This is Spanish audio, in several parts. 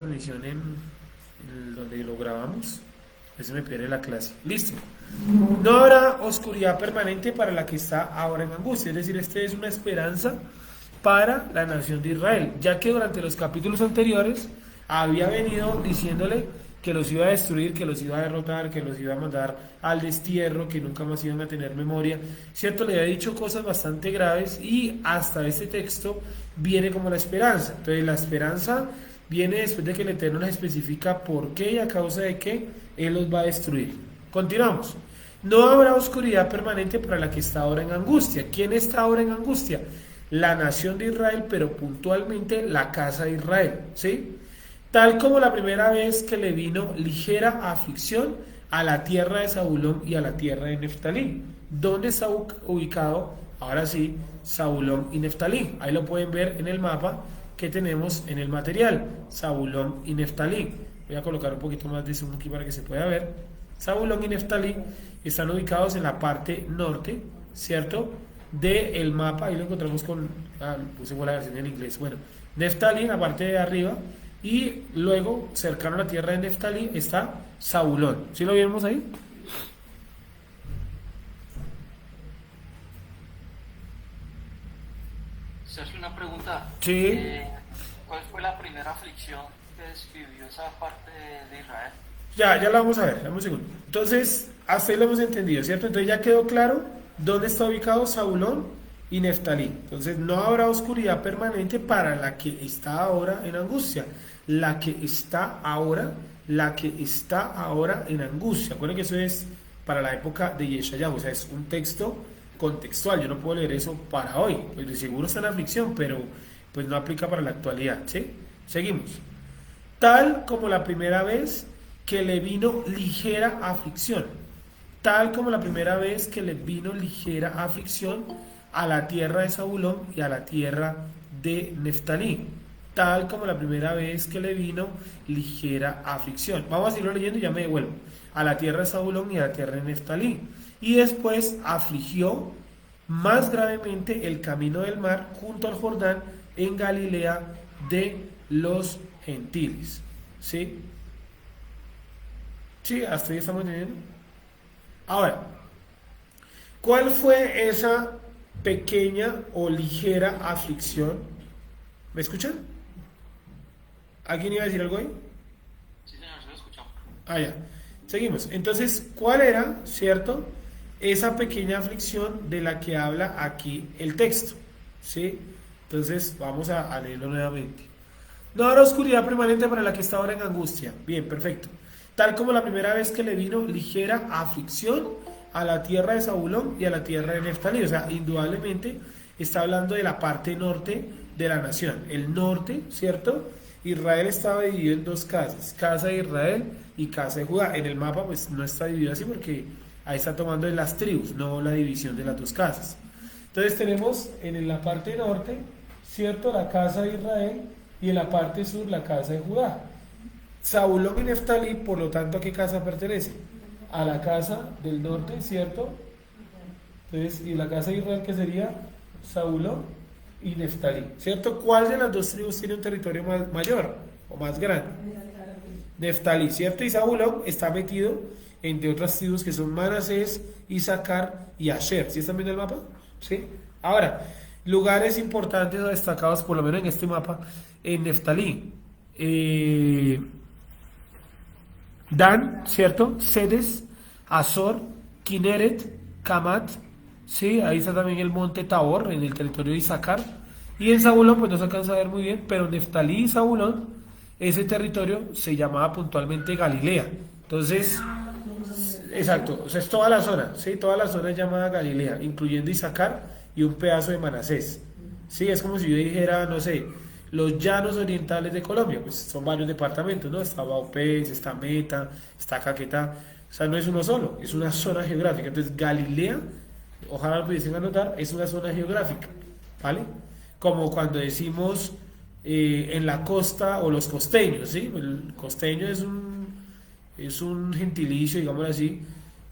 transmisión en donde lo grabamos, eso me pierde la clase. Listo. No habrá oscuridad permanente para la que está ahora en angustia. Es decir, esta es una esperanza para la nación de Israel, ya que durante los capítulos anteriores había venido diciéndole que los iba a destruir, que los iba a derrotar, que los iba a mandar al destierro, que nunca más iban a tener memoria, ¿cierto? Le había dicho cosas bastante graves y hasta este texto viene como la esperanza. Entonces la esperanza viene después de que el Eterno les especifica por qué y a causa de qué Él los va a destruir. Continuamos. No habrá oscuridad permanente para la que está ahora en angustia. ¿Quién está ahora en angustia? La nación de Israel, pero puntualmente la casa de Israel, ¿sí? Tal como la primera vez que le vino ligera aflicción a la tierra de Zabulón y a la tierra de Neftalí. ¿Dónde está ubicado? Ahora sí, Zabulón y Neftalí. Ahí lo pueden ver en el mapa que tenemos en el material, Zabulón y Neftalí. Voy a colocar un poquito más de zoom aquí para que se pueda ver. Zabulón y Neftalí están ubicados en la parte norte, ¿cierto? Del mapa, ahí lo encontramos con, puse la versión en inglés, bueno, Neftalí en la parte de arriba, y luego cercano a la tierra de Neftalí está Zabulón. ¿Sí lo vimos ahí? Sergio, una pregunta. Sí. ¿Cuál fue la primera aflicción que describió esa parte de Israel? Ya lo vamos a ver, dame un segundo. Entonces, hasta ahí lo hemos entendido, ¿cierto? Entonces ya quedó claro dónde está ubicado Zabulón y Neftalí. Entonces no habrá oscuridad permanente para la que está ahora en angustia. La que está ahora en angustia. Acuérdense que eso es para la época de Yeshayahu, o sea, es un texto contextual. Yo no puedo leer eso para hoy. Pues de seguro está en aflicción, pero pues no aplica para la actualidad, ¿sí? Seguimos. Tal como la primera vez que le vino ligera aflicción, tal como la primera vez que le vino ligera aflicción a la tierra de Zabulón y a la tierra de Neftalí, tal como la primera vez que le vino ligera aflicción. Vamos a seguirlo leyendo y ya me devuelvo. A la tierra de Zabulón y a la tierra de Neftalí. Y después afligió más gravemente el camino del mar junto al Jordán en Galilea de los gentiles. ¿Sí? Sí, hasta ahí estamos entendiendo. Ahora, ¿cuál fue esa pequeña o ligera aflicción? ¿Me escuchan? ¿Alguien iba a decir algo ahí? Sí, señor, se lo escuchamos. Ya. Seguimos. Entonces, ¿cuál era, cierto, esa pequeña aflicción de la que habla aquí el texto? ¿Sí? Entonces, vamos a leerlo nuevamente. No habrá oscuridad permanente para la que está ahora en angustia. Bien, perfecto. Tal como la primera vez que le vino ligera aflicción a la tierra de Zabulón y a la tierra de Neftalí. O sea, indudablemente está hablando de la parte norte de la nación. El norte, ¿cierto? Israel estaba dividido en dos casas, casa de Israel y casa de Judá. En el mapa pues no está dividido así porque ahí está tomando en las tribus, no la división de las dos casas. Entonces tenemos en la parte norte, ¿cierto? La casa de Israel y en la parte sur la casa de Judá. Zabulón y Neftalí, por lo tanto, ¿a qué casa pertenece? A la casa del norte, ¿cierto? Entonces, y la casa de Israel que sería Zabulón y Neftalí, ¿cierto? ¿Cuál de las dos tribus tiene un territorio mayor o más grande? Neftalí, ¿cierto? Y Zabulón está metido entre otras tribus que son Manasés, Isaacar y Asher. ¿Sí están viendo el mapa? ¿Sí? Ahora, lugares importantes o destacados, por lo menos en este mapa, en Neftalí. Dan, ¿cierto? Sedes, Azor, Kineret, Kamat, sí, ahí está también el monte Tabor, en el territorio de Isaacar. Y en Zabulón, pues no se alcanza a ver muy bien, pero en Neftalí y Zabulón, ese territorio se llamaba puntualmente Galilea. Entonces, exacto, o sea, es toda la zona, sí, toda la zona es llamada Galilea, incluyendo Isaacar y un pedazo de Manasés. Sí, es como si yo dijera, no sé, los llanos orientales de Colombia, pues son varios departamentos, ¿no? Está Baupés, está Meta, está Caquetá, o sea, no es uno solo, es una zona geográfica. Entonces, Galilea, ojalá lo pudiesen anotar, es una zona geográfica, ¿vale? Como cuando decimos en la costa o los costeños, ¿sí? El costeño es un gentilicio, digámoslo así,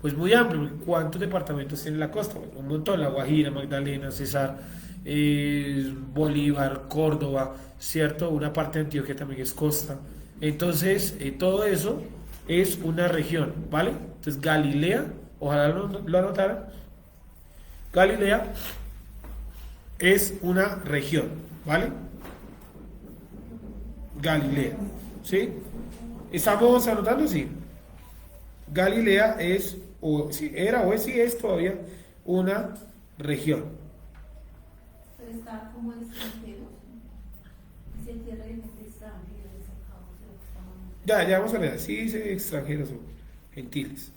pues muy amplio. ¿Cuántos departamentos tiene la costa? Bueno, un montón, La Guajira, Magdalena, Cesar, Bolívar, Córdoba, ¿cierto? Una parte de Antioquia también es costa. Entonces, todo eso es una región, ¿vale? Entonces, Galilea, ojalá lo anotaran, Galilea es una región, ¿vale? Galilea, ¿sí? ¿Estamos anotando? Sí. Galilea es, o sí, era o es, sí es todavía una región. Pero está como extranjero. Si el tierra de gente extranjera, sacamos de lo que estamos hablando. Ya vamos a ver, sí dice extranjeros o gentiles.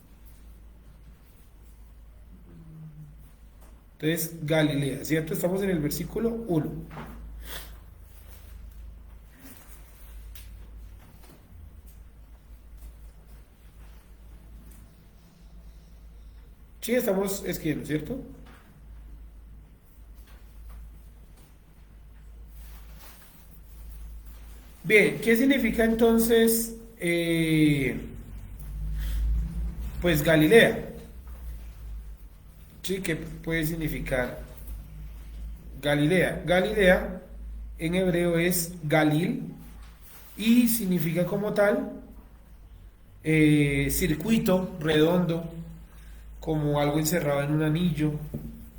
Entonces, Galilea, ¿cierto? Estamos en el versículo 1. Sí, estamos escribiendo, ¿cierto? Bien, ¿qué significa entonces, pues Galilea? Sí, ¿qué puede significar Galilea? Galilea en hebreo es Galil y significa como tal circuito redondo, como algo encerrado en un anillo.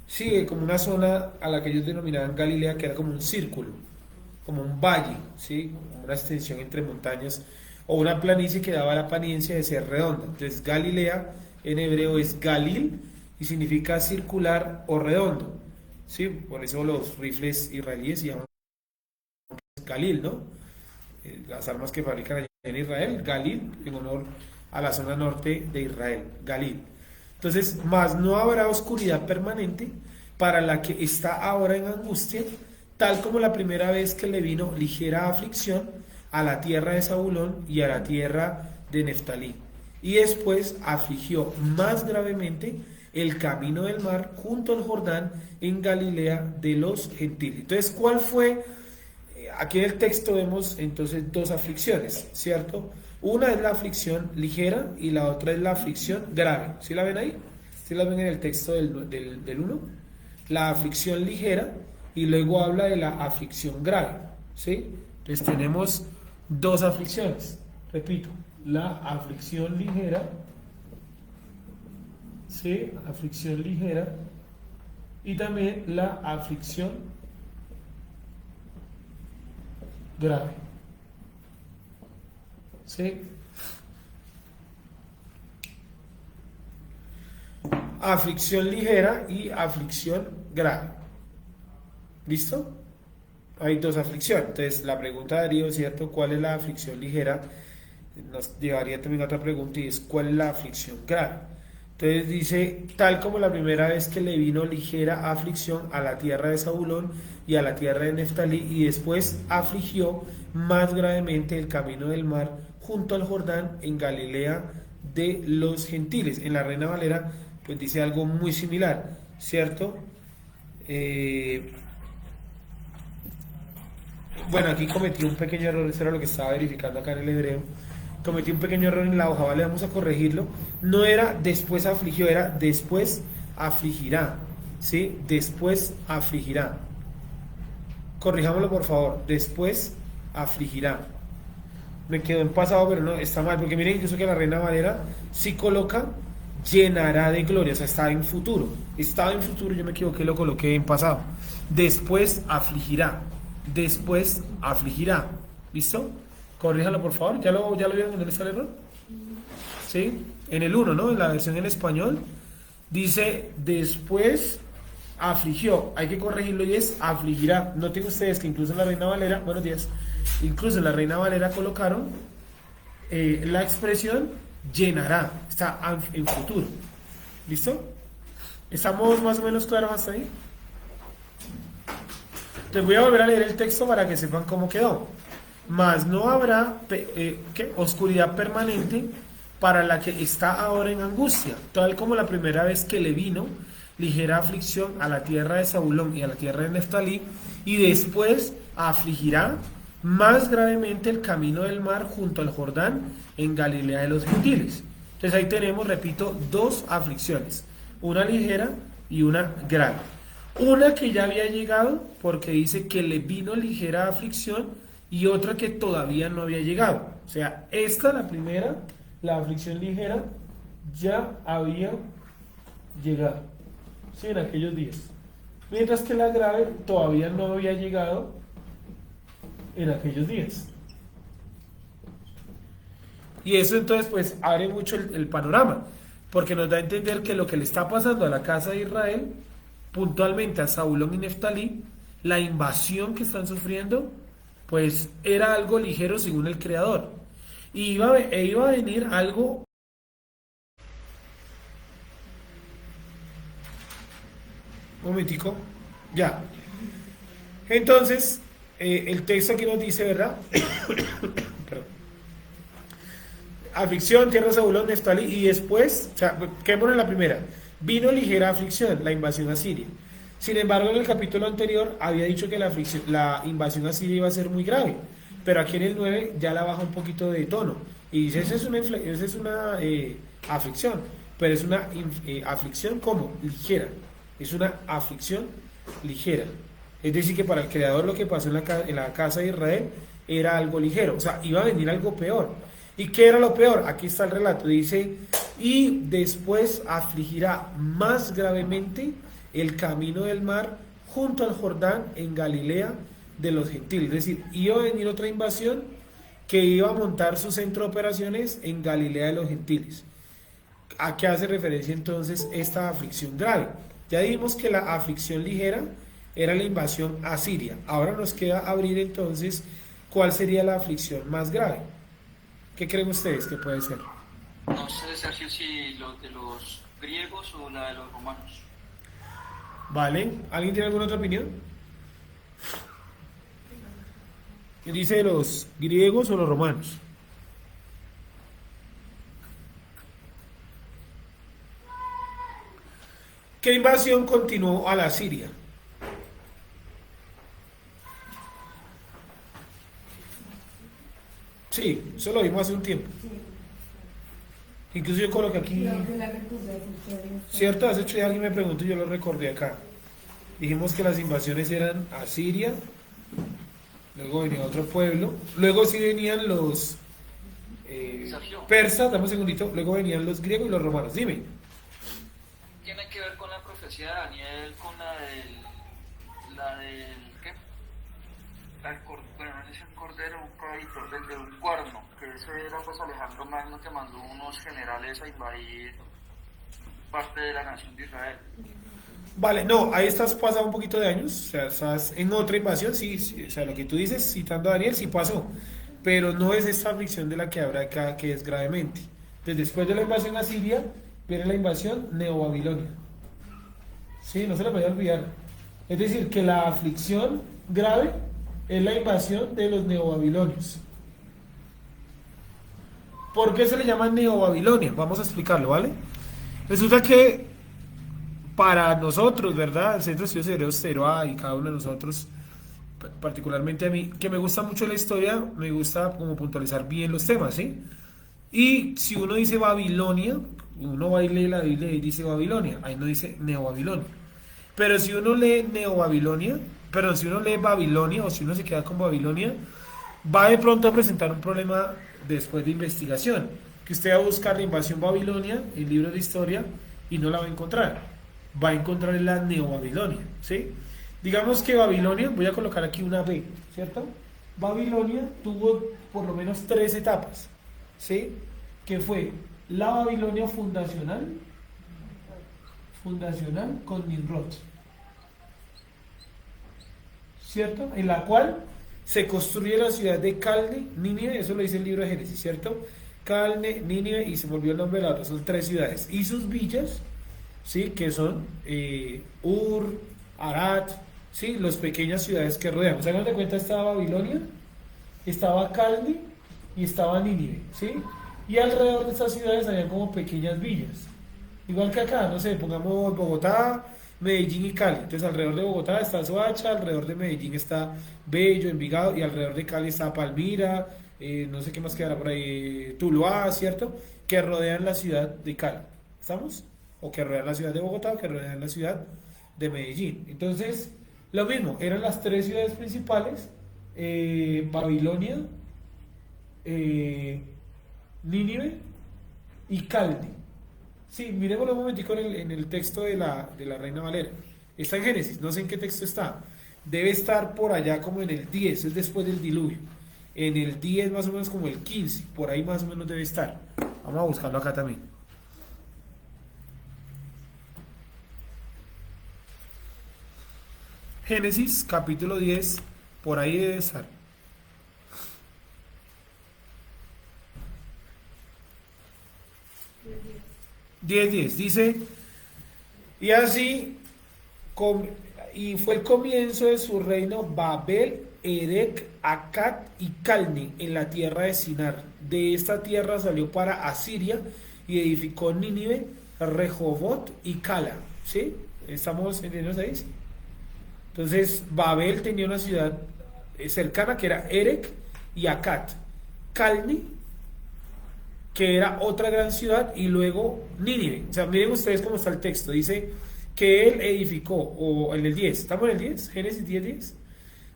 Sí, como una zona a la que ellos denominaban Galilea, que era como un círculo, como un valle, ¿sí? Como una extensión entre montañas o una planicie que daba la apariencia de ser redonda. Entonces, Galilea en hebreo es Galil y significa circular o redondo, ¿sí? Por eso los rifles israelíes se llaman Galil, ¿no? Las armas que fabrican allá en Israel, Galil, en honor a la zona norte de Israel, Galil. Entonces, más no habrá oscuridad permanente para la que está ahora en angustia, tal como la primera vez que le vino ligera aflicción a la tierra de Zabulón y a la tierra de Neftalí. Y después afligió más gravemente el camino del mar junto al Jordán en Galilea de los gentiles. Entonces, ¿cuál fue? Aquí en el texto vemos entonces dos aflicciones, ¿cierto? Una es la aflicción ligera y la otra es la aflicción grave. ¿Sí la ven ahí? ¿Sí la ven en el texto del 1? La aflicción ligera y luego habla de la aflicción grave, ¿sí? Entonces tenemos dos aflicciones. Repito, la aflicción ligera, ¿sí? Aflicción ligera y también la aflicción grave. ¿Sí? Aflicción ligera y aflicción grave. ¿Listo? Hay dos aflicciones. Entonces, la pregunta de Darío, ¿cierto? ¿Cuál es la aflicción ligera? Nos llevaría también a otra pregunta y es ¿cuál es la aflicción grave? Entonces dice, tal como la primera vez que le vino ligera aflicción a la tierra de Zabulón y a la tierra de Neftalí, y después afligió más gravemente el camino del mar junto al Jordán en Galilea de los gentiles. En la Reina Valera, pues dice algo muy similar, ¿cierto? Bueno, aquí cometí un pequeño error, eso era lo que estaba verificando acá en el hebreo. Cometí un pequeño error en la hoja, ¿vale? Vamos a corregirlo. No era después afligió, era después afligirá, ¿sí? Después afligirá. Corrijámoslo, por favor. Después afligirá. Me quedó en pasado, pero no, está mal, porque miren, incluso que la Reina Valera sí coloca llenará de gloria, o sea, está en futuro. Estaba en futuro, yo me equivoqué, lo coloqué en pasado. Después afligirá. Después afligirá. ¿Listo? Corríjalo, por favor. ¿Ya lo vieron dónde está el error? ¿Sí? En el 1, ¿no? En la versión en español dice después afligió. Hay que corregirlo y es afligirá. Noten ustedes que incluso en la Reina Valera, buenos días, incluso en la Reina Valera colocaron la expresión llenará. Está en futuro. ¿Listo? ¿Estamos más o menos claros hasta ahí? Les voy a volver a leer el texto para que sepan cómo quedó. Mas no habrá oscuridad permanente para la que está ahora en angustia, tal como la primera vez que le vino ligera aflicción a la tierra de Zabulón y a la tierra de Neftalí, y después afligirá más gravemente el camino del mar junto al Jordán en Galilea de los gentiles. Entonces ahí tenemos, repito, dos aflicciones, una ligera y una grave. Una que ya había llegado porque dice que le vino ligera aflicción y otra que todavía no había llegado. O sea, esta, la primera, la aflicción ligera, ya había llegado, sí, en aquellos días. Mientras que la grave todavía no había llegado en aquellos días. Y eso entonces pues abre mucho el panorama, porque nos da a entender que lo que le está pasando a la casa de Israel, puntualmente a Zabulón y Neftalí, la invasión que están sufriendo, pues era algo ligero según el Creador. Y iba a venir algo... Un momentico, ya. Entonces, el texto aquí nos dice, ¿verdad? Perdón. Aflicción, tierra de Zabulón, Neftalí, y después, o sea, quedémonos en la primera. Vino ligera aflicción, la invasión a Siria. Sin embargo, en el capítulo anterior había dicho que la invasión a Siria iba a ser muy grave, pero aquí en el 9 ya la baja un poquito de tono y dice, esa es una aflicción, pero es una aflicción como ligera, es una aflicción ligera. Es decir, que para el Creador lo que pasó en la casa de Israel era algo ligero, o sea, iba a venir algo peor. ¿Y qué era lo peor? Aquí está el relato, dice, y después afligirá más gravemente el camino del mar junto al Jordán en Galilea de los gentiles. Es decir, iba a venir otra invasión que iba a montar su centro de operaciones en Galilea de los gentiles. ¿A qué hace referencia entonces esta aflicción grave? Ya dijimos que la aflicción ligera era la invasión a Siria. Ahora nos queda abrir entonces cuál sería la aflicción más grave. ¿Qué creen ustedes que puede ser? No sé, Sergio, si los de los griegos o la de los romanos. ¿Vale? ¿Alguien tiene alguna otra opinión? ¿Qué dice de los griegos o los romanos? ¿Qué invasión continuó a la Siria? Sí, eso lo vimos hace un tiempo. Incluso yo coloqué aquí, ¿cierto? Hace 8 días alguien me preguntó y yo lo recordé acá. Dijimos que las invasiones eran a Siria, luego venía otro pueblo, luego sí venían los persas, dame un segundito, luego venían los griegos y los romanos. Dime. Tiene que ver con la profecía de Daniel, con la del ¿qué? Bueno, no es un cordero, un caballito, de un cuerno, que ese era pues Alejandro Magno que mandó unos generales a invadir parte de la nación de Israel. Vale, no, ahí estás pasado un poquito de años, o sea, estás en otra invasión, sí, sí, o sea, lo que tú dices, citando a Daniel, sí pasó, pero no es esta aflicción de la que habla acá, que es gravemente. Entonces, después de la invasión a Siria, viene la invasión neobabilonia. Sí, no se la vaya a olvidar. Es decir, que la aflicción grave es la invasión de los neobabilonios. ¿Por qué se le llama neobabilonia? Vamos a explicarlo, ¿vale? Resulta que para nosotros, ¿verdad? El Centro de Estudios Hebreos Teroa y cada uno de nosotros, particularmente a mí, que me gusta mucho la historia, me gusta como puntualizar bien los temas, ¿sí? Y si uno dice Babilonia, uno va y lee la Biblia y dice Babilonia, ahí no dice Neobabilonia. Pero si uno lee Neobabilonia, perdón, si uno lee Babilonia o si uno se queda con Babilonia, va de pronto a presentar un problema después de investigación, que usted va a buscar la invasión Babilonia en libros de historia y no la va a encontrar. Va a encontrar en la Neobabilonia, ¿sí? Digamos que Babilonia, voy a colocar aquí una B, ¿cierto? Babilonia tuvo por lo menos 3 etapas, ¿sí? Que fue la Babilonia fundacional con Nimrod, ¿cierto? En la cual se construye la ciudad de Calne, Nínive, eso lo dice el libro de Génesis, ¿cierto? Calne, Nínive y se me olvidó el nombre de la otra, son 3 ciudades. Y sus villas, ¿sí? Que son Ur, Arad, ¿sí? Las pequeñas ciudades que rodean. ¿Se dan cuenta? Estaba Babilonia, estaba Calne y estaba Nínive, ¿sí? Y alrededor de estas ciudades había como pequeñas villas. Igual que acá, no sé, pongamos Bogotá, Medellín y Cali. Entonces alrededor de Bogotá está Soacha, alrededor de Medellín está Bello, Envigado, y alrededor de Cali está Palmira, no sé qué más quedará por ahí, Tuluá, ¿cierto? Que rodean la ciudad de Cali. ¿Estamos? O que rodean la ciudad de Bogotá, o que rodean la ciudad de Medellín. Entonces, lo mismo, eran las 3 ciudades principales, Babilonia, Nínive y Calne. Sí, miremoslo un momentico en el texto de la Reina Valera. Está en Génesis, no sé en qué texto está. Debe estar por allá como en el 10, es después del diluvio. En el 10 más o menos como el 15, por ahí más o menos debe estar. Vamos a buscarlo acá también. Génesis capítulo 10, por ahí debe estar. 10:10 dice, y así, y fue el comienzo de su reino Babel, Erec, Akkad y Calne en la tierra de Sinar. De esta tierra salió para Asiria y edificó Nínive, Rehobot y Cala. ¿Sí? ¿Estamos entendiendo ahí? Sí. Entonces, Babel tenía una ciudad cercana que era Erec y Akkad. Calne, que era otra gran ciudad, y luego Nínive. O sea, miren ustedes cómo está el texto. Dice que él edificó, o en el 10, ¿estamos en el 10? Génesis 10:10.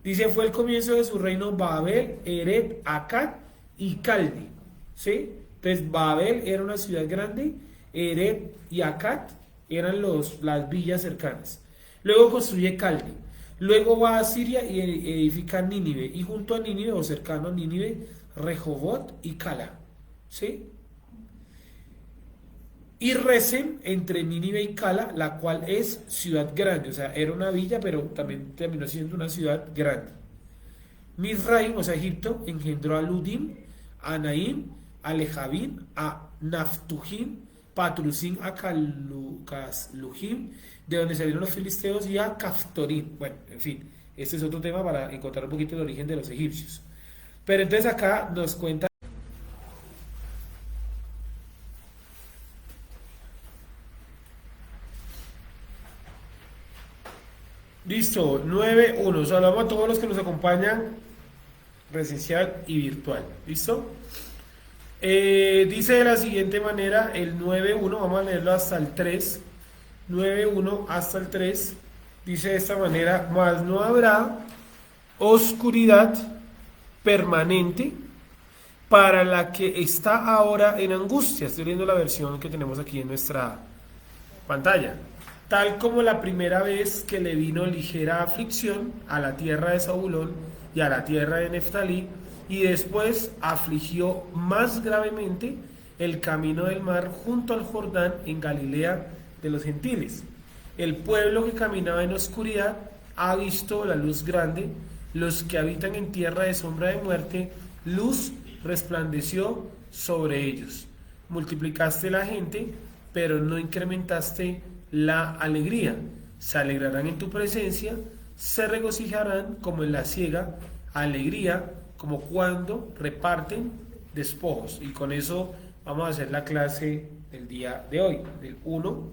Dice, fue el comienzo de su reino Babel, Erec, Akkad y Calne. ¿Sí? Entonces, Babel era una ciudad grande, Erec y Akkad eran las villas cercanas. Luego construye Calne. Luego va a Siria y edifica Nínive. Y junto a Nínive, o cercano a Nínive, Rehobot y Cala. ¿Sí? Y Resem entre Nínive y Cala, la cual es ciudad grande, o sea, era una villa, pero también terminó siendo una ciudad grande. Mizraim, o sea, Egipto, engendró a Ludim, a Naim, a Lejabim, a Naftujim, Patrusim, a Caslujim, de donde salieron los filisteos, y a Caftorim. Bueno, en fin, este es otro tema para encontrar un poquito el origen de los egipcios. Pero entonces acá nos cuenta. Listo, 9:1. Saludamos a todos los que nos acompañan presencial y virtual. ¿Listo? Dice de la siguiente manera el 9:1, vamos a leerlo hasta el 3. 9:1 hasta el 3. Dice de esta manera, mas no habrá oscuridad permanente para la que está ahora en angustia. Estoy leyendo la versión que tenemos aquí en nuestra pantalla. Tal como la primera vez que le vino ligera aflicción a la tierra de Zabulón y a la tierra de Neftalí, y después afligió más gravemente el camino del mar junto al Jordán en Galilea de los gentiles. El pueblo que caminaba en oscuridad ha visto la luz grande, los que habitan en tierra de sombra de muerte, luz resplandeció sobre ellos. Multiplicaste la gente, pero no incrementaste la alegría. Se alegrarán en tu presencia, se regocijarán como en la siega, alegría como cuando reparten despojos. Y con eso vamos a hacer la clase del día de hoy, del 1,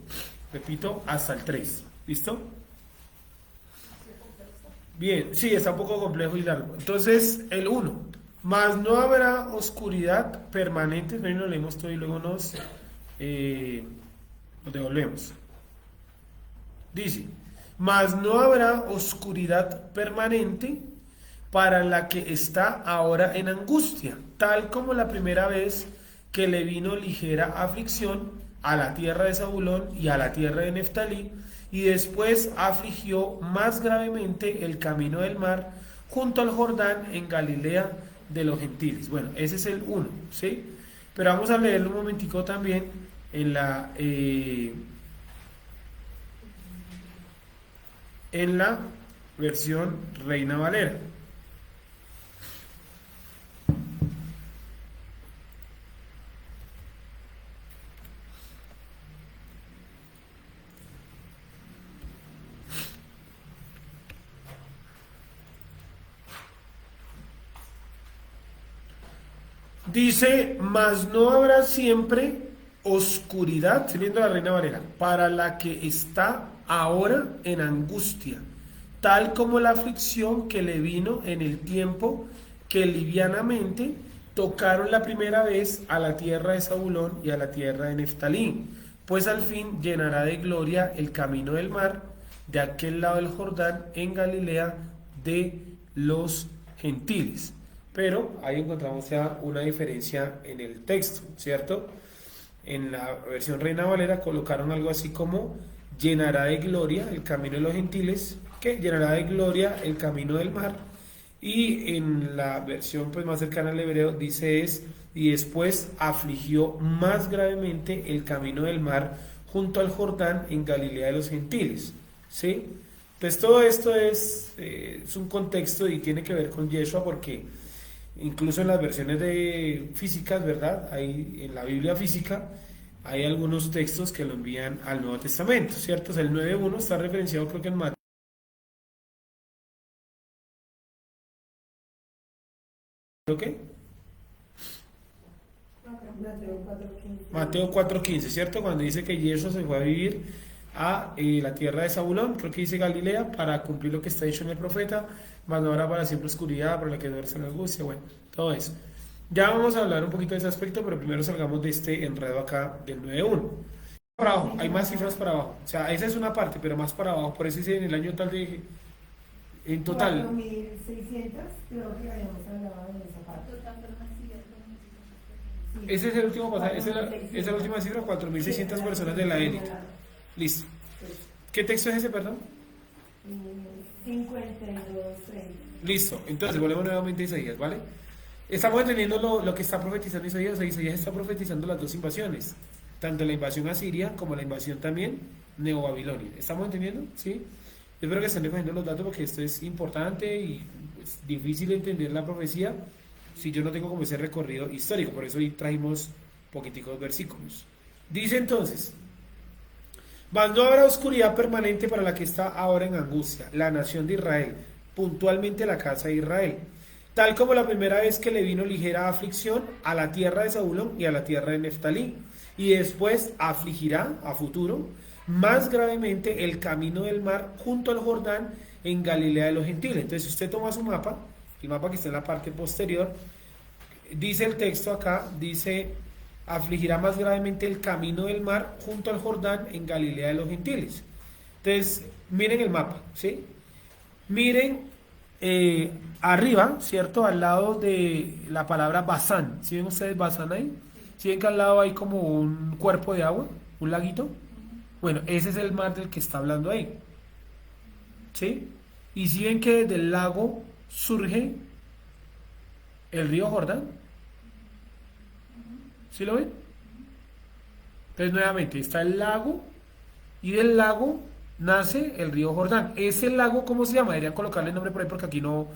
repito, hasta el 3. ¿Listo? Bien, sí, está un poco complejo y largo. Entonces, el 1, mas no habrá oscuridad permanente. Primero lo leemos todo y luego nos devolvemos. Dice, mas no habrá oscuridad permanente para la que está ahora en angustia, tal como la primera vez que le vino ligera aflicción a la tierra de Zabulón y a la tierra de Neftalí, y después afligió más gravemente el camino del mar junto al Jordán en Galilea de los gentiles. Bueno, ese es el 1, ¿sí? Pero vamos a leerlo un momentico también en la versión Reina Valera. Dice, mas no habrá siempre oscuridad, siguiendo la Reina Valera, para la que está ahora en angustia, tal como la aflicción que le vino en el tiempo que livianamente tocaron la primera vez a la tierra de Zabulón y a la tierra de Neftalí, pues al fin llenará de gloria el camino del mar de aquel lado del Jordán en Galilea de los gentiles. pero ahí encontramos ya una diferencia en el texto, ¿cierto? En la versión Reina Valera colocaron algo así como llenará de gloria el camino de los gentiles, que llenará de gloria el camino del mar, y en la versión pues más cercana al hebreo dice es y después afligió más gravemente el camino del mar junto al Jordán en Galilea de los gentiles, ¿sí? Entonces todo esto es un contexto y tiene que ver con Yeshua porque incluso en las versiones de físicas, ¿verdad? Hay, en la Biblia física hay algunos textos que lo envían al Nuevo Testamento, ¿cierto? O sea, el 9.1 está referenciado creo que en Mateo. ¿Ok? Mateo 4.15, ¿cierto? Cuando dice que Yeshua se fue a vivir a la tierra de Zabulón, creo que dice Galilea, para cumplir lo que está dicho en el profeta, mas no habrá para siempre oscuridad, para la que duerce en la angustia, bueno, todo eso. Ya vamos a hablar un poquito de ese aspecto, pero primero salgamos de este enredo acá del 9.1. Para abajo, hay más cifras para abajo, o sea, esa es una parte, pero más para abajo, por eso dice en el año tal de, en total. 4.600, creo que habíamos hablado de esa parte. Total, pero más cierto. Ese es el último pasaje, esa es la última cifra, 4.600 personas de la élite. Listo. ¿Qué texto es ese, perdón? 52:30. Listo, entonces volvemos nuevamente a Isaías, ¿vale? Estamos entendiendo lo que está profetizando Isaías. Isaías está profetizando las dos invasiones, tanto la invasión asiria como la invasión también neobabilonia. ¿Estamos entendiendo? ¿Sí? Yo espero que estén recogiendo los datos porque esto es importante y es difícil entender la profecía si yo no tengo como ese recorrido histórico. Por eso hoy trajimos poquiticos versículos. Dice entonces: mas no habrá oscuridad permanente para la que está ahora en angustia, la nación de Israel, puntualmente la casa de Israel, tal como la primera vez que le vino ligera aflicción a la tierra de Zabulón y a la tierra de Neftalí, y después afligirá a futuro más gravemente el camino del mar junto al Jordán en Galilea de los gentiles. Entonces, si usted toma su mapa, el mapa que está en la parte posterior, dice el texto acá, dice: afligirá más gravemente el camino del mar junto al Jordán en Galilea de los gentiles. Entonces, miren el mapa, ¿sí? Miren arriba, ¿cierto? Al lado de la palabra Basán. ¿Sí ven ustedes Basán ahí? ¿Sí ven que al lado hay como un cuerpo de agua? ¿Un laguito? Bueno, ese es el mar del que está hablando ahí. ¿Sí? Y si ven que desde el lago surge el río Jordán. ¿Sí lo ven? Entonces nuevamente está el lago y del lago nace el río Jordán. Ese lago, ¿cómo se llama? Deberían colocarle el nombre por ahí porque aquí no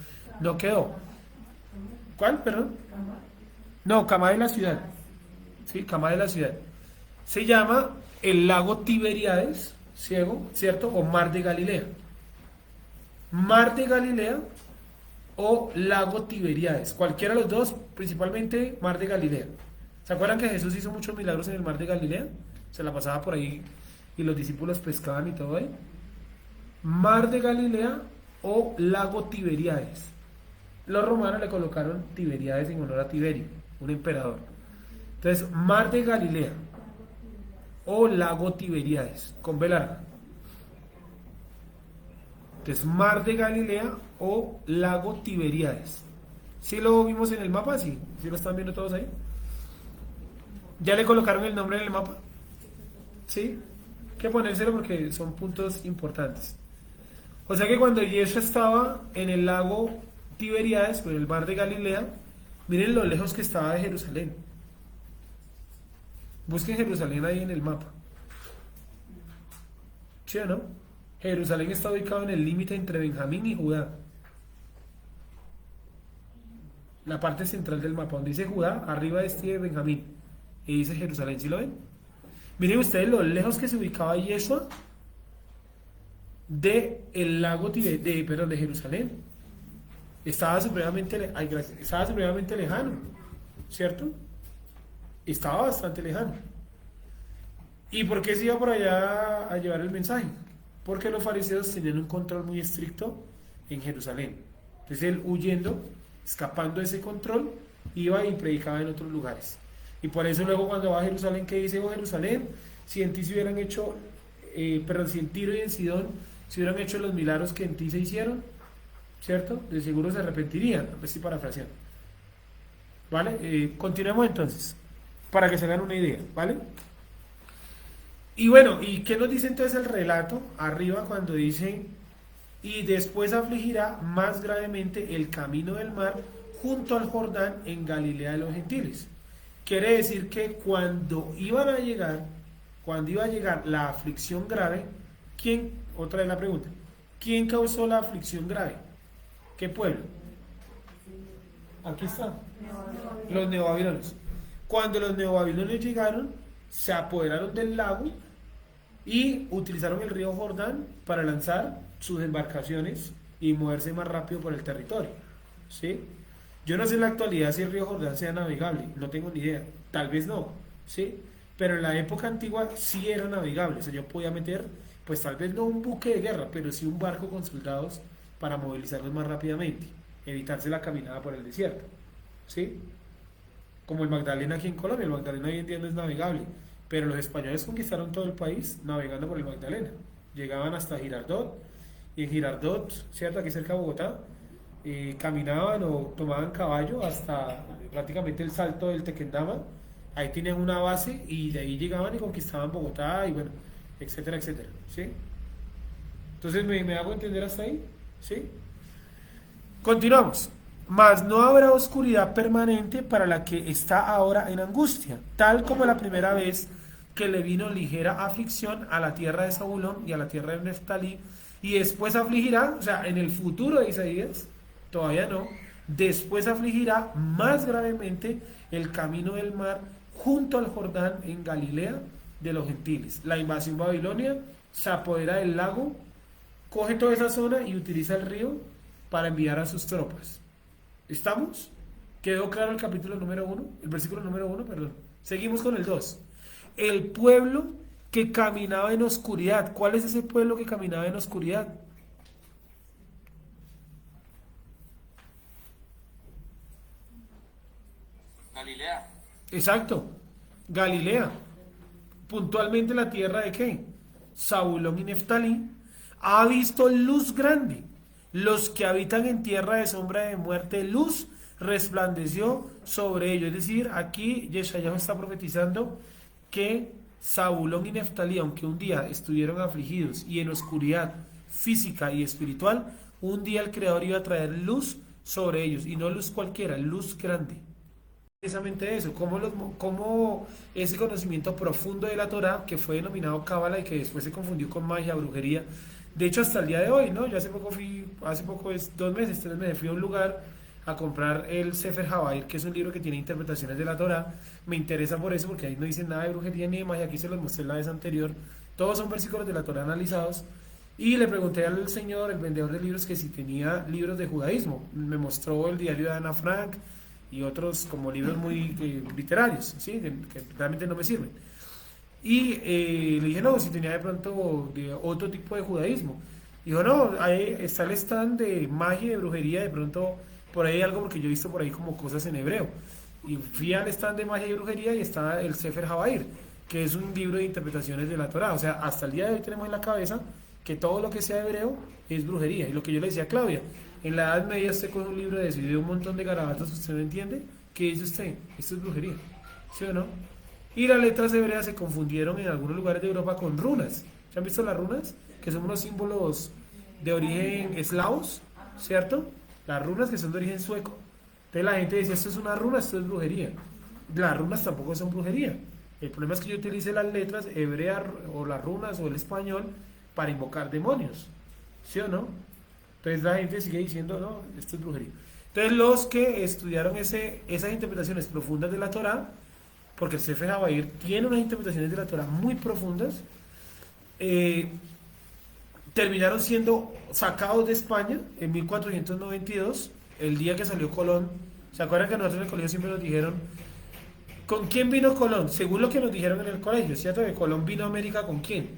quedó. ¿Cuál? Perdón. No, Camá de la ciudad. Sí, Camá de la ciudad. Se llama el lago Tiberíades, ¿cierto? O Mar de Galilea. Mar de Galilea o lago Tiberíades. Cualquiera de los dos, principalmente Mar de Galilea. ¿Se acuerdan que Jesús hizo muchos milagros en el Mar de Galilea? Se la pasaba por ahí y los discípulos pescaban y todo ahí. Mar de Galilea o lago Tiberíades. Los romanos le colocaron Tiberíades en honor a Tiberio, un emperador. Entonces, Mar de Galilea o lago Tiberíades, con B larga. Entonces, Mar de Galilea o lago Tiberíades. ¿Sí lo vimos en el mapa? ¿Sí? ¿Sí lo están viendo todos ahí? ¿Ya le colocaron el nombre en el mapa? ¿Sí? Hay que ponérselo porque son puntos importantes. O sea que cuando Yeshua estaba en el lago Tiberíades, o en el mar de Galilea, miren lo lejos que estaba de Jerusalén. Busquen Jerusalén ahí en el mapa. ¿Sí o no? Jerusalén está ubicado en el límite entre Benjamín y Judá. La parte central del mapa, donde dice Judá, arriba de Benjamín. Y dice Jerusalén, ¿sí lo ven? Miren ustedes lo lejos que se ubicaba Yeshua de el lago de Jerusalén. Estaba supremamente lejano, ¿cierto? Estaba bastante lejano. ¿Y por qué se iba por allá a llevar el mensaje? Porque los fariseos tenían un control muy estricto en Jerusalén. Entonces él, huyendo, escapando de ese control, iba y predicaba en otros lugares. Y por eso luego cuando va a Jerusalén, ¿qué dice? Oh Jerusalén, si en ti se hubieran hecho, si en Tiro y en Sidón se hubieran hecho los milagros que en ti se hicieron, ¿cierto? De seguro se arrepentirían, pues sí, parafraseando. ¿vale? Continuemos entonces, para que se hagan una idea, ¿vale? Y bueno, ¿y qué nos dice entonces el relato arriba cuando dice, y después afligirá más gravemente el camino del mar junto al Jordán en Galilea de los gentiles? Quiere decir que cuando iba a llegar la aflicción grave, ¿quién, otra vez la pregunta, quién causó la aflicción grave? ¿Qué pueblo? Aquí está, los neobabilonios. Cuando los neobabilonios llegaron, se apoderaron del lago y utilizaron el río Jordán para lanzar sus embarcaciones y moverse más rápido por el territorio, ¿sí? Yo no sé en la actualidad si el río Jordán sea navegable, no tengo ni idea, tal vez no, ¿sí? Pero en la época antigua sí era navegable, o sea, yo podía meter, pues tal vez no un buque de guerra, pero sí un barco con soldados para movilizarlos más rápidamente, evitarse la caminada por el desierto, ¿sí? Como el Magdalena aquí en Colombia, el Magdalena hoy en día no es navegable, pero los españoles conquistaron todo el país navegando por el Magdalena, llegaban hasta Girardot, y en Girardot, ¿cierto? Aquí cerca de Bogotá, caminaban o tomaban caballo hasta prácticamente el salto del Tequendama, ahí tenían una base y de ahí llegaban y conquistaban Bogotá y bueno, etcétera, etcétera, ¿sí? Entonces, ¿me hago entender hasta ahí? ¿Sí? Continuamos. Mas no habrá oscuridad permanente para la que está ahora en angustia, tal como la primera vez que le vino ligera aflicción a la tierra de Zabulón y a la tierra de Neftalí, y después afligirá, o sea, en el futuro de Isaías, todavía no, después afligirá más gravemente el camino del mar junto al Jordán en Galilea de los gentiles. La invasión babilonia se apodera del lago, coge toda esa zona y utiliza el río para enviar a sus tropas. ¿Estamos? ¿Quedó claro el capítulo número 1? El versículo número 1, perdón. Seguimos con el 2. El pueblo que caminaba en oscuridad. ¿Cuál es ese pueblo que caminaba en oscuridad? Galilea. Exacto, Galilea. Puntualmente la tierra de ¿qué? Zabulón y Neftalí. Ha visto luz grande. Los que habitan en tierra de sombra de muerte, luz resplandeció sobre ellos. Es decir, aquí Yeshayahu está profetizando que Zabulón y Neftalí, aunque un día estuvieron afligidos y en oscuridad física y espiritual, un día el Creador iba a traer luz sobre ellos, y no luz cualquiera, luz grande. Precisamente eso, como ese conocimiento profundo de la Torah, que fue denominado Cábala y que después se confundió con magia, brujería. De hecho, hasta el día de hoy, ¿no? Yo hace poco es 2 meses, 3 meses, fui a un lugar a comprar el Sefer Habair, que es un libro que tiene interpretaciones de la Torah. Me interesa por eso, porque ahí no dice nada de brujería ni de magia, aquí se los mostré la vez anterior. Todos son versículos de la Torah analizados. Y le pregunté al señor, el vendedor de libros, que si tenía libros de judaísmo. Me mostró el diario de Ana Frank y otros como libros muy literarios, ¿sí? que realmente no me sirven. Y le dije, no, si tenía de pronto de otro tipo de judaísmo. Dijo, no, ahí está el stand de magia y de brujería, de pronto por ahí algo, porque yo he visto por ahí como cosas en hebreo. Y fui al stand de magia y brujería y está el Sefer Habair, que es un libro de interpretaciones de la Torah. O sea, hasta el día de hoy tenemos en la cabeza que todo lo que sea hebreo es brujería. Y lo que yo le decía a Claudia, en la Edad Media usted coge un libro de eso y de un montón de garabatos que usted no entiende, ¿qué dice usted? Esto es brujería, ¿sí o no? Y las letras hebreas se confundieron en algunos lugares de Europa con runas. ¿Se han visto las runas? Que son unos símbolos de origen eslavos, ¿cierto? Las runas que son de origen sueco. Entonces la gente decía, esto es una runa, esto es brujería. Las runas tampoco son brujería. El problema es que yo utilice las letras hebreas o las runas o el español para invocar demonios, ¿sí o no? Entonces la gente sigue diciendo, no, esto es brujería. Entonces los que estudiaron esas interpretaciones profundas de la Torah, porque el Sefer Habair tiene unas interpretaciones de la Torah muy profundas, terminaron siendo sacados de España en 1492, el día que salió Colón. ¿Se acuerdan que nosotros en el colegio siempre nos dijeron, ¿con quién vino Colón? Según lo que nos dijeron en el colegio, ¿cierto? Que Colón vino a América ¿con quién?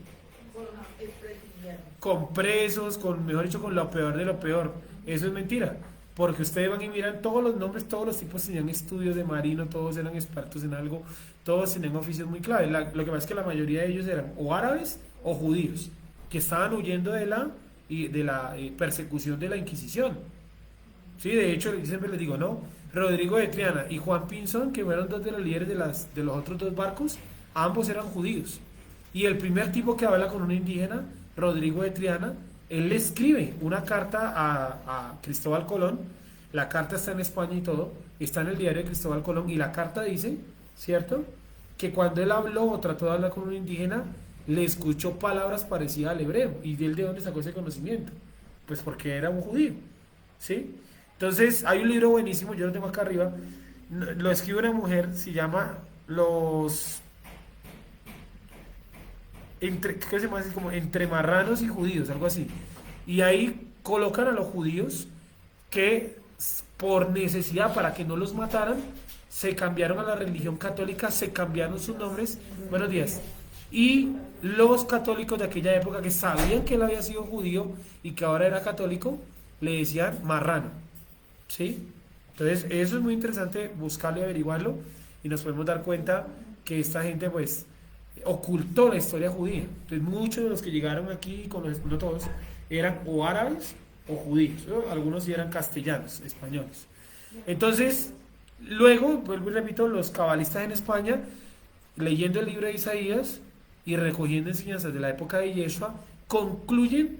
Con presos, mejor dicho, con lo peor de lo peor. Eso es mentira, porque ustedes van y miran todos los nombres, todos los tipos tenían estudios de marino, todos eran expertos en algo, todos tenían oficios muy claves. Lo que pasa es que la mayoría de ellos eran o árabes o judíos, que estaban huyendo de la persecución de la Inquisición. Sí, de hecho, yo siempre les digo, no, Rodrigo de Triana y Juan Pinzón, que fueron dos de los líderes de los otros dos barcos, ambos eran judíos. Y el primer tipo que habla con un indígena, Rodrigo de Triana, él le escribe una carta a Cristóbal Colón. La carta está en España y todo, está en el diario de Cristóbal Colón, y la carta dice, ¿cierto?, que cuando él habló o trató de hablar con un indígena, le escuchó palabras parecidas al hebreo. ¿Y de él de dónde sacó ese conocimiento? Pues porque era un judío, ¿sí? Entonces, hay un libro buenísimo, yo lo tengo acá arriba, lo escribe una mujer, se llama ¿qué se llama así? Como Entre Marranos y Judíos, algo así. Y ahí colocan a los judíos que por necesidad, para que no los mataran, se cambiaron a la religión católica, se cambiaron sus nombres. Buenos días. Y los católicos de aquella época, que sabían que él había sido judío y que ahora era católico, le decían marrano, ¿sí? Entonces eso es muy interesante buscarlo y averiguarlo, y nos podemos dar cuenta que esta gente pues ocultó la historia judía. Entonces muchos de los que llegaron aquí, no todos, eran o árabes o judíos, ¿no? Algunos sí eran castellanos, españoles. Entonces, luego, vuelvo y repito, los cabalistas en España, leyendo el libro de Isaías y recogiendo enseñanzas de la época de Yeshua, concluyen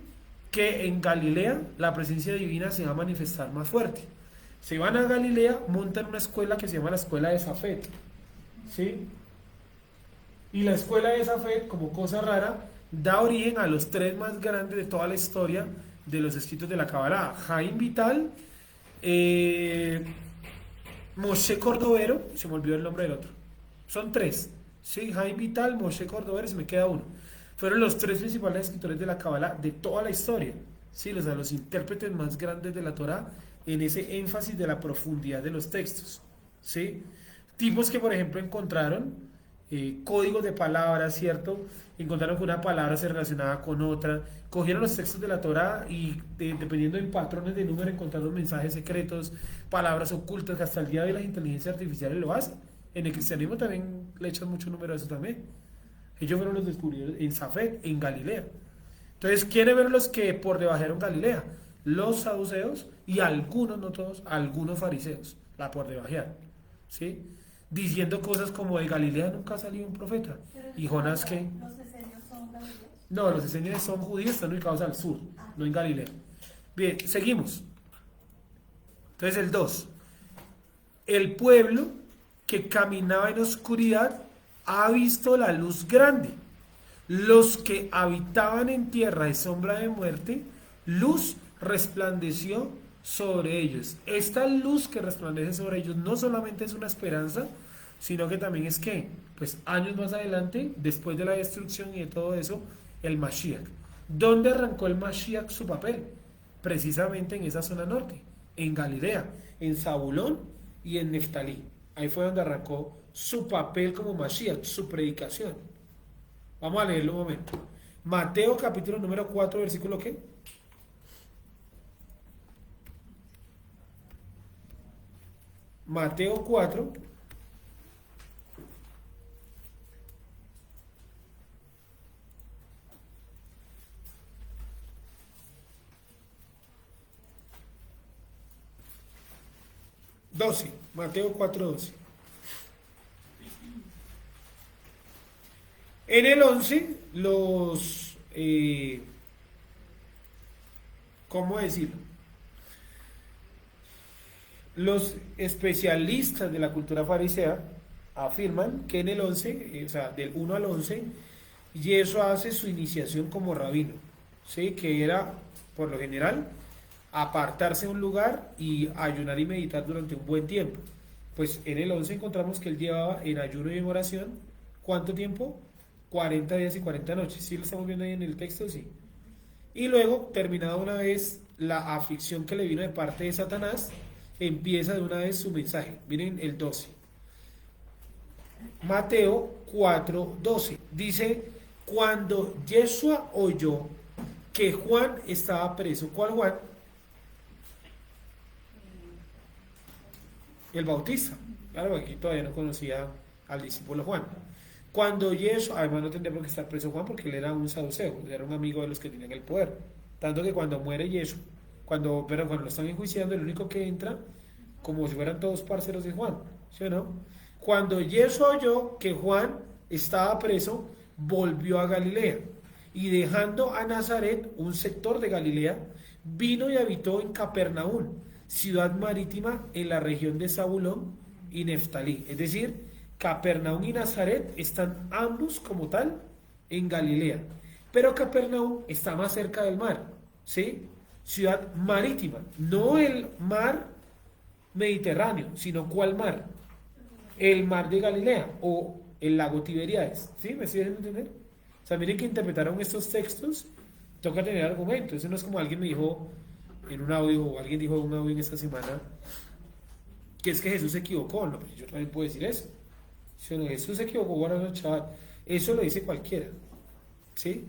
que en Galilea la presencia divina se va a manifestar más fuerte. Se van a Galilea, montan una escuela que se llama la escuela de Safed, ¿sí? Y la escuela de Safed, como cosa rara, da origen a los tres más grandes de toda la historia de los escritos de la Kabbalah: Jaime Vital, Moshe Cordovero, se me olvidó el nombre del otro. Son tres, ¿sí? Jaime Vital, Moshe Cordovero, se me queda uno. Fueron los tres principales escritores de la Kabbalah de toda la historia, ¿sí? Los intérpretes más grandes de la Torah, en ese énfasis de la profundidad de los textos, ¿sí? Tipos que, por ejemplo, encontraron códigos de palabras, ¿cierto? Encontraron que una palabra se relacionaba con otra, cogieron los textos de la Torá y dependiendo de patrones de número encontraron mensajes secretos, palabras ocultas, que hasta el día de hoy las inteligencias artificiales lo hacen. En el cristianismo también le echan mucho número a eso también. Ellos fueron los descubridores en Safed, en Galilea. Entonces, ¿quiénes fueron los que por debajaron Galilea? Los saduceos y algunos, no todos, algunos fariseos, la por debajearon, ¿sí? Diciendo cosas como: de Galilea nunca ha salido un profeta. ¿Y Jonás qué? ¿Los esenios son galileos? No, los esenios son judíos, están ubicados al sur, no en Galilea. Bien, seguimos. Entonces el 2. El pueblo que caminaba en oscuridad ha visto la luz grande. Los que habitaban en tierra de sombra de muerte, luz resplandeció sobre ellos. Esta luz que resplandece sobre ellos no solamente es una esperanza, sino que también es que, pues años más adelante, después de la destrucción y de todo eso, el Mashiach. ¿Dónde arrancó el Mashiach su papel? Precisamente en esa zona norte, en Galilea, en Zabulón y en Neftalí. Ahí fue donde arrancó su papel como Mashiach, su predicación. Vamos a leerlo un momento. Mateo capítulo número 4, versículo ¿qué? Mateo 4, Mateo 4:12. En el 11, ¿cómo decirlo? Los especialistas de la cultura farisea afirman que en el 11, o sea, del 1 al 11, Yeshua hace su iniciación como rabino, ¿sí? Que era, por lo general, apartarse de un lugar y ayunar y meditar durante un buen tiempo. Pues en el 11 encontramos que él llevaba en ayuno y en oración, ¿cuánto tiempo? 40 días y 40 noches. ¿Sí lo estamos viendo ahí en el texto? Sí. Y luego, terminada una vez la aflicción que le vino de parte de Satanás, empieza de una vez su mensaje. Miren el 12. Mateo 4:12. Dice: cuando Yeshua oyó que Juan estaba preso. ¿Cuál Juan? El Bautista. Claro, aquí todavía no conocía al discípulo Juan. Cuando Yeshua, además no tendría por qué estar preso Juan, porque él era un saduceo, era un amigo de los que tenían el poder. Tanto que cuando muere Yeshua, cuando lo están enjuiciando, el único que entra como si fueran todos parceros de Juan, ¿sí o no? Cuando Yeshua oyó que Juan estaba preso, volvió a Galilea y dejando a Nazaret, un sector de Galilea, vino y habitó en Capernaum, ciudad marítima en la región de Zabulón y Neftalí. Es decir, Capernaum y Nazaret están ambos como tal en Galilea, pero Capernaum está más cerca del mar, ¿sí? Ciudad marítima, no el mar Mediterráneo, sino ¿cuál mar? El mar de Galilea o el lago Tiberíades, ¿sí? ¿Me estoy haciendo entender? O sea, miren que interpretaron estos textos, toca tener argumentos. Eso no es como alguien me dijo en un audio, o alguien dijo en un audio en esta semana, que es que Jesús se equivocó. No, pues yo también puedo decir eso. Si no, Jesús se equivocó, bueno, no, chaval, eso lo dice cualquiera, ¿sí?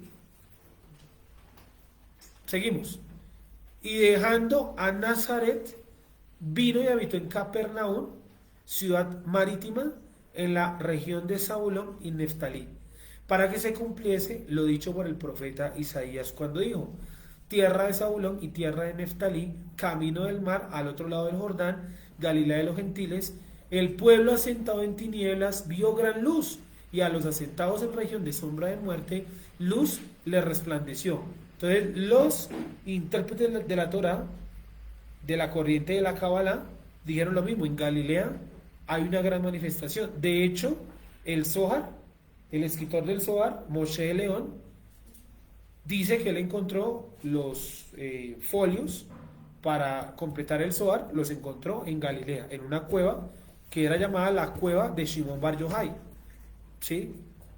Seguimos. Y dejando a Nazaret, vino y habitó en Capernaum, ciudad marítima en la región de Zabulón y Neftalí, para que se cumpliese lo dicho por el profeta Isaías cuando dijo: tierra de Zabulón y tierra de Neftalí, camino del mar al otro lado del Jordán, Galilea de los gentiles, el pueblo asentado en tinieblas vio gran luz, y a los asentados en región de sombra de muerte, luz les resplandeció. Entonces, los intérpretes de la Torá, de la corriente de la Kabbalah, dijeron lo mismo: en Galilea hay una gran manifestación. De hecho, el Zohar, el escritor del Zohar, Moshe de León, dice que él encontró los folios para completar el Zohar, los encontró en Galilea, en una cueva que era llamada la cueva de Shimon Bar Yochai, ¿sí?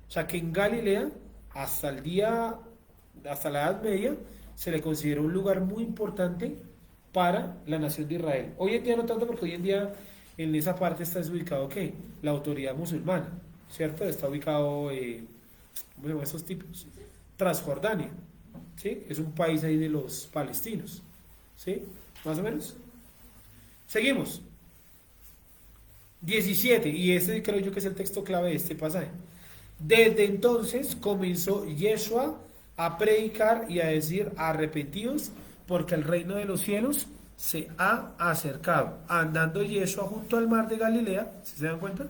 O sea que en Galilea, hasta la Edad Media, se le consideró un lugar muy importante para la nación de Israel. Hoy en día no tanto, porque hoy en día en esa parte está ubicado, ¿qué? La autoridad musulmana, ¿cierto? Está ubicado, bueno, esos tipos, Transjordania, ¿sí? Es un país ahí de los palestinos, ¿sí? Más o menos. Seguimos. 17, y este creo yo que es el texto clave de este pasaje. Desde entonces comenzó Yeshua a predicar y a decir: arrepentidos, porque el reino de los cielos se ha acercado. Andando Yeshua junto al mar de Galilea, ¿sí se dan cuenta?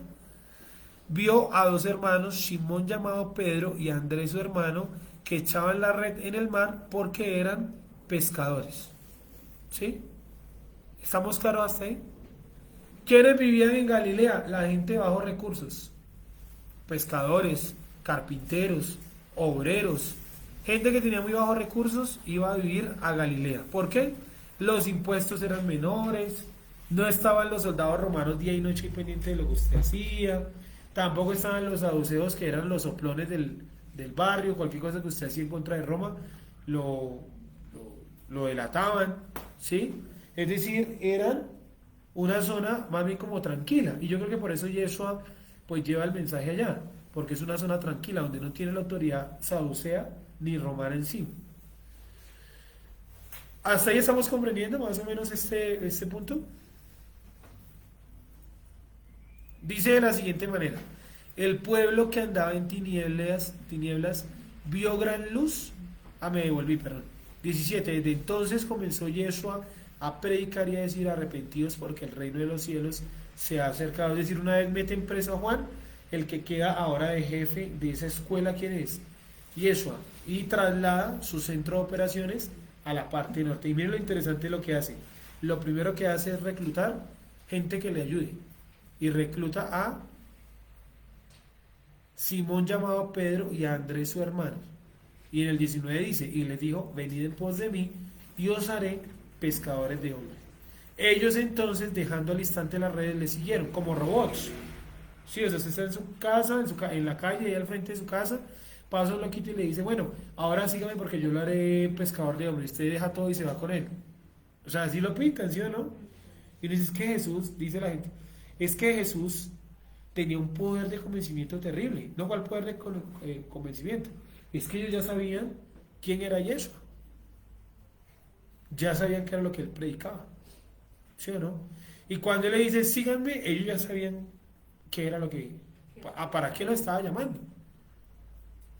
Vio a dos hermanos, Simón llamado Pedro y Andrés su hermano, que echaban la red en el mar porque eran pescadores. ¿Sí? ¿Estamos claros hasta ahí? ¿Quiénes vivían en Galilea? La gente de bajos recursos. Pescadores, carpinteros, obreros. Gente que tenía muy bajos recursos iba a vivir a Galilea. ¿Por qué? Los impuestos eran menores, no estaban los soldados romanos día y noche pendientes de lo que usted hacía, tampoco estaban los saduceos, que eran los soplones del barrio. Cualquier cosa que usted hacía en contra de Roma lo delataban, ¿sí? Es decir, eran una zona más bien como tranquila, y yo creo que por eso Yeshua pues lleva el mensaje allá, porque es una zona tranquila donde no tiene la autoridad saducea ni romana encima. ¿Hasta ahí estamos comprendiendo más o menos este punto? Dice de la siguiente manera: el pueblo que andaba en tinieblas vio gran luz. Me devolví, perdón. 17. Desde entonces comenzó Yeshua a predicar y a decir: arrepentidos, porque el reino de los cielos se ha acercado. Es decir, una vez meten preso a Juan, el que queda ahora de jefe de esa escuela, ¿quién es? Yeshua. Y traslada su centro de operaciones a la parte norte. Y miren lo interesante de lo que hace. Lo primero que hace es reclutar gente que le ayude. Y recluta a Simón llamado Pedro y a Andrés su hermano. Y en el 19 dice: y les dijo: venid en pos de mí y os haré pescadores de hombres. Ellos entonces, dejando al instante las redes, le siguieron como robots. Sí, o sea, usted está en su casa, en la calle, ahí al frente de su casa, pasa un loquito y le dice: bueno, ahora sígame porque yo lo haré pescador de hombres. Usted deja todo y se va con él. O sea, así lo pintan, ¿sí o no? Y dice: es que Jesús, dice la gente, es que Jesús tenía un poder de convencimiento terrible. No, ¿cuál poder de convencimiento? Es que ellos ya sabían quién era Yeshua. Ya sabían qué era lo que él predicaba. ¿Sí o no? Y cuando él le dice: síganme, ellos ya sabían qué era lo que... ¿Para qué lo estaba llamando?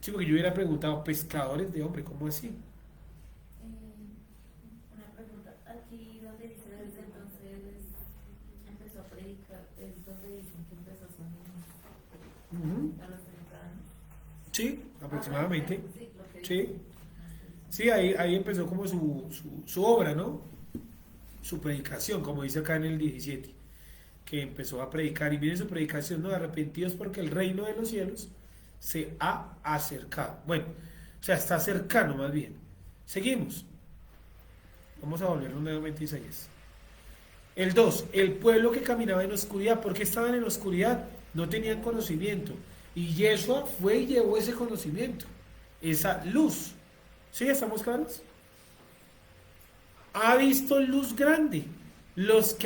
Sí, porque yo hubiera preguntado: pescadores de hombre, ¿cómo así? Una pregunta, aquí donde dice desde entonces, Ujú. A los 30 años. Sí, aproximadamente. Sí, lo que Sí. Sí, ahí empezó como su obra, ¿no? Su predicación, como dice acá en el 17, que empezó a predicar. Y miren su predicación, ¿no? Arrepentidos porque el reino de los cielos se ha acercado. Bueno, o sea, está cercano más bien. Seguimos. Vamos a volver nuevamente a Isaías. El 2, el pueblo que caminaba en oscuridad. ¿Por qué estaban en oscuridad? No tenían conocimiento. Y Yeshua fue y llevó ese conocimiento, esa luz. ¿Sí? ¿Estamos claros? Ha visto luz grande. Los que